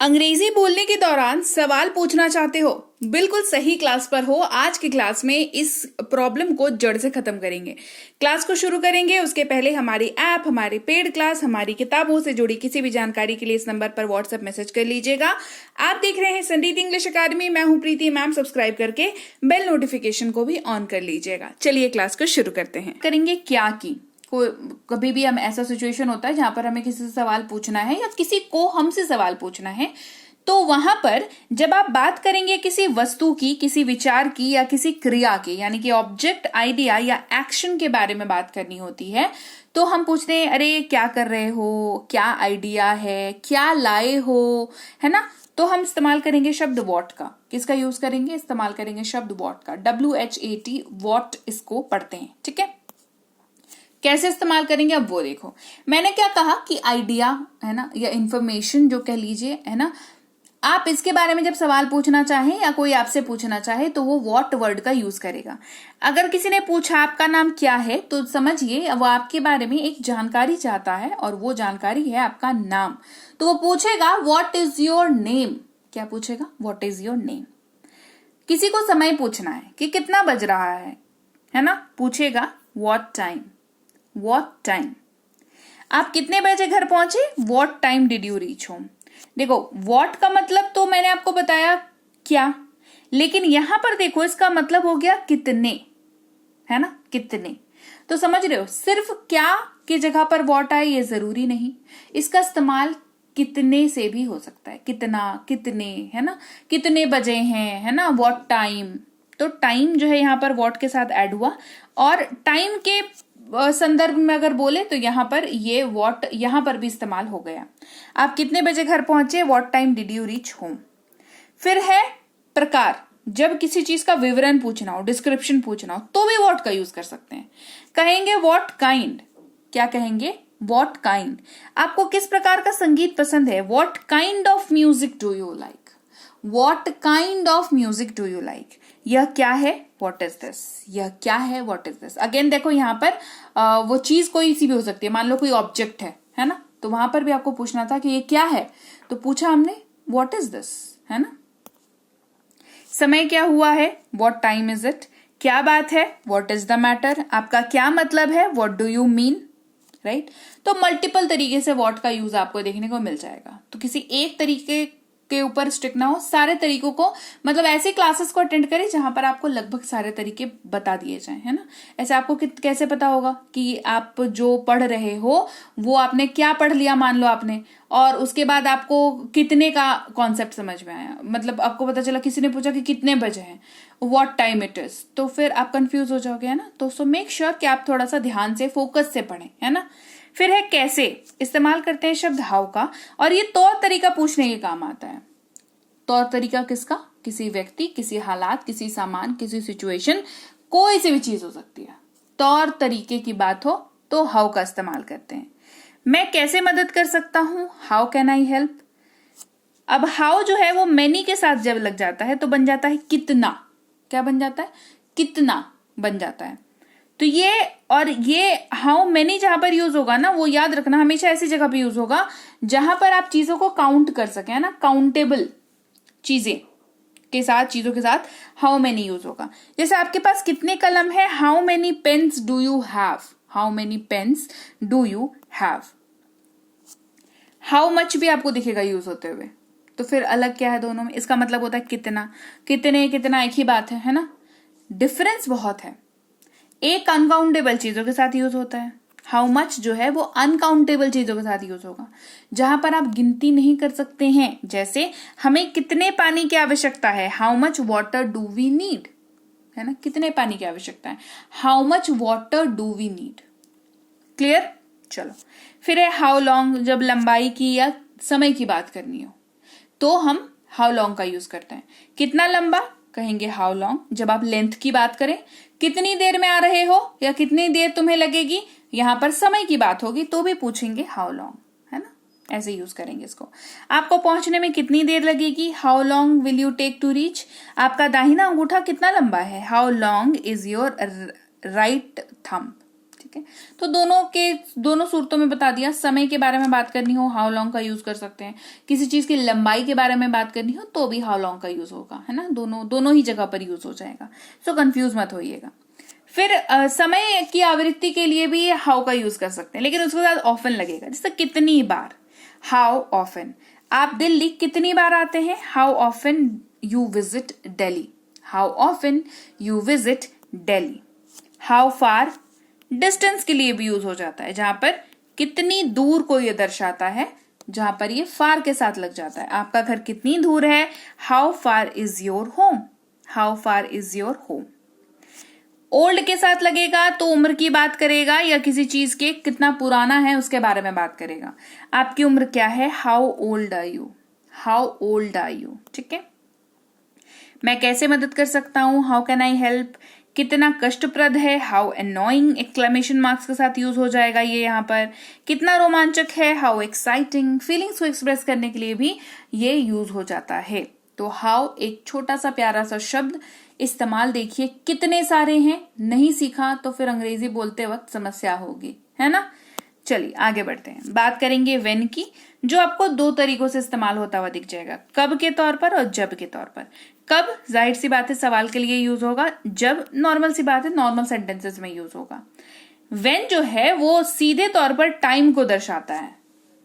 अंग्रेजी बोलने के दौरान सवाल पूछना चाहते हो? बिल्कुल सही क्लास पर हो। आज की क्लास में इस प्रॉब्लम को जड़ से खत्म करेंगे। क्लास को शुरू करेंगे उसके पहले हमारी ऐप, हमारी पेड क्लास, हमारी किताबों से जुड़ी किसी भी जानकारी के लिए इस नंबर पर व्हाट्सएप मैसेज कर लीजिएगा। आप देख रहे हैं संडीत इंग्लिश अकादमी। मैं हूं प्रीति मैम। सब्सक्राइब करके बेल नोटिफिकेशन को भी ऑन कर लीजिएगा। चलिए क्लास को शुरू करते हैं। करेंगे क्या की। कभी भी हम ऐसा सिचुएशन होता है जहां पर हमें किसी से सवाल पूछना है या किसी को हमसे सवाल पूछना है, तो वहां पर जब आप बात करेंगे किसी वस्तु की, किसी विचार की या किसी क्रिया की, यानी कि ऑब्जेक्ट, आइडिया या एक्शन के बारे में बात करनी होती है, तो हम पूछते हैं अरे क्या कर रहे हो, क्या आइडिया है, क्या लाए हो, है ना। तो हम इस्तेमाल करेंगे शब्द वॉट का। किसका यूज करेंगे? इस्तेमाल करेंगे शब्द वॉट का। WHAT, वॉट इसको पढ़ते हैं, ठीक है। कैसे इस्तेमाल करेंगे अब वो देखो। मैंने क्या कहा कि आइडिया है ना, या इंफॉर्मेशन जो कह लीजिए, है ना, आप इसके बारे में जब सवाल पूछना चाहे या कोई आपसे पूछना चाहे तो वो व्हाट वर्ड का यूज करेगा। अगर किसी ने पूछा आपका नाम क्या है, तो समझिए वो आपके बारे में एक जानकारी चाहता है और वो जानकारी है आपका नाम। तो वो पूछेगा व्हाट इज योर नेम। क्या पूछेगा? What is your name. किसी को समय पूछना है कि कितना बज रहा है ना, पूछेगा व्हाट टाइम। What time. आप कितने बजे घर पहुंचे? What time did you reach home. देखो, व्हाट का मतलब तो मैंने आपको बताया क्या, लेकिन यहां पर देखो इसका मतलब हो गया कितने, है ना, कितने। तो समझ रहे हो, सिर्फ क्या की जगह पर व्हाट आए ये जरूरी नहीं। इसका इस्तेमाल कितने से भी हो सकता है। कितना, कितने, है ना, कितने बजे हैं, है ना, व्हाट टाइम। तो टाइम जो है यहाँ पर व्हाट के साथ ऐड हुआ, और टाइम के संदर्भ में अगर बोले तो यहाँ पर ये व्हाट यहाँ पर भी इस्तेमाल हो गया। आप कितने बजे घर पहुंचे? What time did you reach home. फिर है प्रकार। जब किसी चीज का विवरण पूछना हो, डिस्क्रिप्शन पूछना हो, तो भी व्हाट का यूज कर सकते हैं। कहेंगे व्हाट काइंड। क्या कहेंगे? What kind. आपको किस प्रकार का संगीत पसंद है? What kind of music do you like. What kind of music do you like? यह क्या है? What is this? यह क्या है? What is this? अगेन देखो यहाँ पर वो चीज कोई सी भी हो सकती है। मान लो कोई ऑब्जेक्ट है ना, तो वहां पर भी आपको पूछना था कि ये क्या है, तो पूछा हमने What is this? है ना। समय क्या हुआ है? What time is it? क्या बात है? What is the matter? आपका क्या मतलब है? What do you mean? Right तो मल्टीपल तरीके से व्हाट का यूज आपको देखने को मिल जाएगा। तो किसी एक तरीके के ऊपर स्टिक ना हो, सारे तरीकों को, मतलब ऐसे क्लासेस को अटेंड करें जहां पर आपको लगभग सारे तरीके बता दिए जाएं, है ना। ऐसे आपको कैसे पता होगा कि आप जो पढ़ रहे हो वो आपने क्या पढ़ लिया, मान लो आपने, और उसके बाद आपको कितने का कॉन्सेप्ट समझ में आया। मतलब आपको पता चला किसी ने पूछा कि कितने बजे हैं, व्हाट टाइम इट इज, तो फिर आप कंफ्यूज हो जाओगे, है ना। तो सो मेक श्योर कि आप थोड़ा सा ध्यान से, फोकस से पढ़ें, है ना। फिर है कैसे। इस्तेमाल करते हैं शब्द हाउ का, और ये तौर तरीका पूछने के काम आता है। तौर तरीका किसका? किसी व्यक्ति, किसी हालात, किसी सामान, किसी सिचुएशन, कोई सी भी चीज हो सकती है। तौर तरीके की बात हो तो हाउ का इस्तेमाल करते हैं। मैं कैसे मदद कर सकता हूं? How can I help. अब हाउ जो है वो मैनी के साथ जब लग जाता है तो बन जाता है कितना। क्या बन जाता है? कितना बन जाता है। तो ये हाउ मेनी जहां पर यूज होगा ना, वो याद रखना हमेशा ऐसी जगह पे यूज होगा जहां पर आप चीजों को काउंट कर सके, है ना। काउंटेबल चीजों के साथ हाउ मेनी यूज होगा। जैसे आपके पास कितने कलम है? How many pens do you have. How many pens do you have. How much भी आपको दिखेगा यूज होते हुए। तो फिर अलग क्या है दोनों में? इसका मतलब होता है कितना। कितना एक ही बात है ना। डिफरेंस बहुत है। एक अनकाउंटेबल चीजों के साथ यूज होता है। हाउ मच जो है वो अनकाउंटेबल चीजों के साथ यूज होगा, जहां पर आप गिनती नहीं कर सकते हैं। जैसे हमें कितने पानी की आवश्यकता है? How much water do we need, है ना। कितने पानी की आवश्यकता है? How much water do we need. Clear? चलो फिर है हाउ लॉन्ग। जब लंबाई की या समय की बात करनी हो तो हम हाउ लॉन्ग का यूज करते हैं। कितना लंबा? कहेंगे हाउ लॉन्ग। जब आप लेंथ की बात करें, कितनी देर में आ रहे हो या कितनी देर तुम्हें लगेगी, यहां पर समय की बात होगी तो भी पूछेंगे हाउ लॉन्ग, है ना। ऐसे यूज करेंगे इसको। आपको पहुंचने में कितनी देर लगेगी? How long will you take to reach. आपका दाहिना अंगूठा कितना लंबा है? How long is your right thumb. ठीक है, तो दोनों सूरतों में बता दिया। समय के बारे में बात करनी हो हाउ लॉन्ग का यूज कर सकते हैं, किसी चीज की लंबाई के बारे में बात करनी हो तो भी हाउ लॉन्ग का यूज होगा, है ना, दोनों ही जगह पर यूज हो जाएगा, सो कंफ्यूज मत होइएगा। फिर समय की आवृत्ति के लिए भी हाउ का यूज कर सकते हैं, लेकिन उसके साथ ऑफन लगेगा, जैसे कितनी बार, हाउ ऑफन। आप दिल्ली कितनी बार आते हैं, how often you visit Delhi, how often you visit Delhi. How far distance के लिए भी यूज हो जाता है, जहां पर कितनी दूर को यह दर्शाता है, जहां पर ये फार के साथ लग जाता है। आपका घर कितनी दूर है, how far is your home, how far is your home. Old के साथ लगेगा तो उम्र की बात करेगा या किसी चीज के कितना पुराना है उसके बारे में बात करेगा। आपकी उम्र क्या है, how old are you, how old are you, ठीक है। मैं कैसे मदद कर सकता हूं, हाउ कैन आई हेल्प। कितना कष्टप्रद है, हाउ अनोइंग एक्सक्लेमेशन मार्क्स के साथ यूज हो जाएगा ये यहाँ पर। कितना रोमांचक है, हाउ एक्साइटिंग। फीलिंग्स को एक्सप्रेस करने के लिए भी ये यूज हो जाता है। तो हाउ एक छोटा सा प्यारा सा शब्द, इस्तेमाल देखिए कितने सारे हैं, नहीं सीखा तो फिर अंग्रेजी बोलते वक्त समस्या होगी, है ना। चलिए आगे बढ़ते हैं, बात करेंगे व्हेन की, जो आपको दो तरीकों से इस्तेमाल होता हुआ दिख जाएगा, कब के तौर पर और जब के तौर पर। कब जाहिर सी बात है सवाल के लिए यूज होगा, जब नॉर्मल सी बात है नॉर्मल सेंटेंसेस में यूज होगा। व्हेन जो है वो सीधे तौर पर टाइम को दर्शाता है,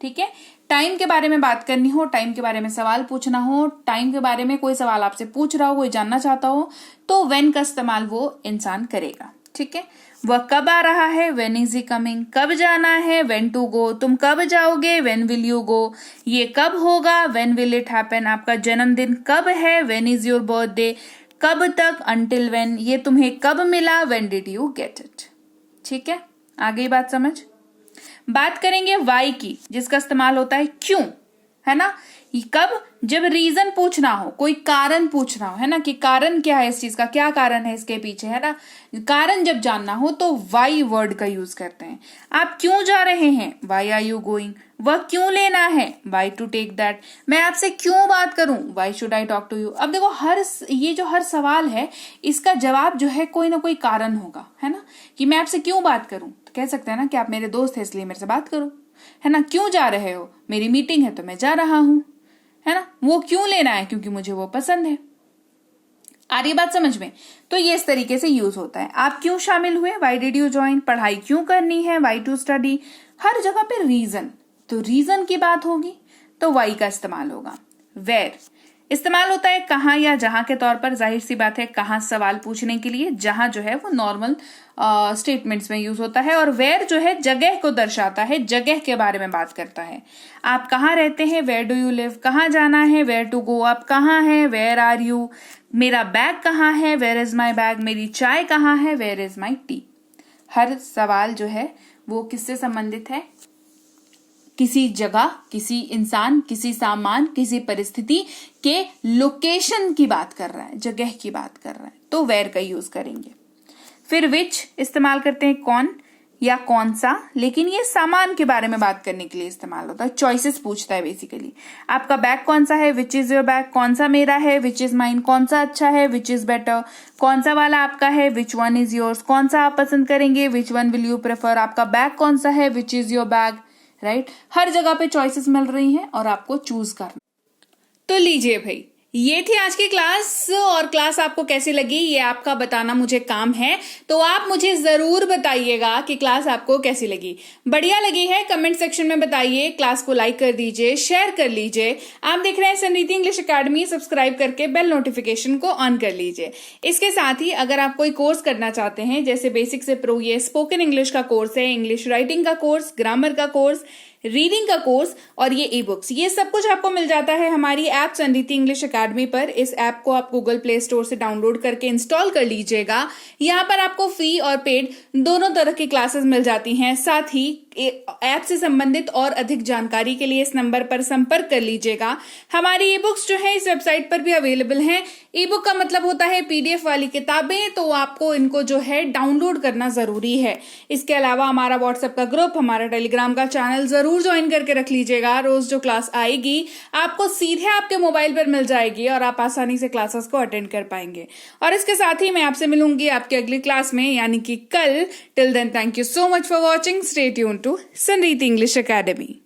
ठीक है। टाइम के बारे में बात करनी हो, टाइम के बारे में सवाल पूछना हो, टाइम के बारे में कोई सवाल आपसे पूछ रहा हो, कोई जानना चाहता हो, तो व्हेन का इस्तेमाल वो इंसान करेगा, ठीक है। वह कब आ रहा है, व्हेन इज ही कमिंग। कब जाना है, व्हेन टू गो। तुम कब जाओगे, व्हेन विल यू गो। ये कब होगा, व्हेन विल इट हैपन। आपका जन्मदिन कब है, व्हेन इज योर बर्थडे। कब तक, अंटिल व्हेन। ये तुम्हें कब मिला, when did you get it, ठीक है। आगे बात समझ। बात करेंगे वाई की, जिसका इस्तेमाल होता है क्यों, है ना। कब, जब रीजन पूछना हो, कोई कारण पूछना हो, है ना, कि कारण क्या है इस चीज का, क्या कारण है इसके पीछे, है ना। कारण जब जानना हो तो वाई वर्ड का यूज करते हैं। आप क्यों जा रहे हैं, वाई आर यू गोइंग। वह क्यों लेना है, वाई टू टेक दैट। मैं आपसे क्यों बात करूं, why should I talk to you. अब देखो ये जो हर सवाल है इसका जवाब जो है कोई ना कोई कारण होगा, है ना। कि मैं आपसे क्यों बात करूं, तो कह सकते हैं ना कि आप मेरे दोस्त हैं इसलिए मेरे से बात करो, है ना। क्यों जा रहे हो, मेरी मीटिंग है तो मैं जा रहा हूं, है ना। वो क्यों लेना है, क्योंकि मुझे वो पसंद है। आ रही बात समझ में। तो ये इस तरीके से यूज होता है। आप क्यों शामिल हुए, वाई डिड यू ज्वाइन। पढ़ाई क्यों करनी है, वाई टू स्टडी। हर जगह पे रीजन, तो रीजन की बात होगी तो वाई का इस्तेमाल होगा। वेयर इस्तेमाल होता है कहां या जहां के तौर पर। जाहिर सी बात है कहां सवाल पूछने के लिए, जहां जो है वो नॉर्मल स्टेटमेंट्स में यूज होता है। और वेयर जो है जगह को दर्शाता है, जगह के बारे में बात करता है। आप कहाँ रहते हैं, वेयर डू यू लिव। कहाँ जाना है, वेयर टू गो। आप कहाँ हैं, वेयर आर यू। मेरा बैग कहाँ है, वेयर इज माई बैग। मेरी चाय कहाँ है, वेयर इज माई टी। हर सवाल जो है वो किससे संबंधित है, किसी जगह, किसी इंसान, किसी सामान, किसी परिस्थिति के लोकेशन की बात कर रहा है, जगह की बात कर रहा है, तो वेयर का यूज करेंगे। फिर विच इस्तेमाल करते हैं कौन या कौन सा, लेकिन ये सामान के बारे में बात करने के लिए इस्तेमाल होता है। चॉइसेस पूछता है बेसिकली। आपका बैग कौन सा है, विच इज योर बैग। कौन सा मेरा है, विच इज माइन। कौन सा अच्छा है, विच इज बेटर। कौन सा वाला आपका है, विच वन इज योर्स। कौन सा आप पसंद करेंगे, which one will you prefer. आपका बैग कौन सा है, which is your bag, right. हर जगह पे चॉइसेस मिल रही हैं और आपको चूज करना। तो लीजिए भाई, ये थी आज की क्लास। और क्लास आपको कैसी लगी ये आपका बताना मुझे काम है, तो आप मुझे जरूर बताइएगा कि क्लास आपको कैसी लगी। बढ़िया लगी है कमेंट सेक्शन में बताइए। क्लास को लाइक कर दीजिए, शेयर कर लीजिए। आप देख रहे हैं समृद्धि इंग्लिश अकेडमी, सब्सक्राइब करके बेल नोटिफिकेशन को ऑन कर लीजिए। इसके साथ ही अगर आप कोई कोर्स करना चाहते हैं, जैसे बेसिक से प्रो, ये स्पोकन इंग्लिश का कोर्स है, इंग्लिश राइटिंग का कोर्स, ग्रामर का कोर्स, रीडिंग का कोर्स और ये ई बुक्स, ये सब कुछ आपको मिल जाता है हमारी ऐप समृद्धि इंग्लिश अकेडमी पर। इस ऐप को आप गूगल प्ले स्टोर से डाउनलोड करके इंस्टॉल कर लीजिएगा। यहाँ पर आपको फ्री और पेड दोनों तरह की क्लासेस मिल जाती हैं। साथ ही ऐप से संबंधित और अधिक जानकारी के लिए इस नंबर पर संपर्क कर लीजिएगा। हमारी ई बुक्स जो है इस वेबसाइट पर भी अवेलेबल हैं। ई बुक का मतलब होता है PDF वाली किताबें, तो आपको इनको जो है डाउनलोड करना जरूरी है। इसके अलावा हमारा व्हाट्सएप का ग्रुप, हमारा टेलीग्राम का चैनल जरूर ज्वाइन करके रख लीजिएगा। रोज जो क्लास आएगी आपको सीधे आपके मोबाइल पर मिल जाएगी और आप आसानी से क्लासेस को अटेंड कर पाएंगे। और इसके साथ ही मैं आपसे मिलूंगी आपकी अगली क्लास में, यानी कि कल। Till then, thank you so much for watching. Stay tuned to Sanriti English Academy.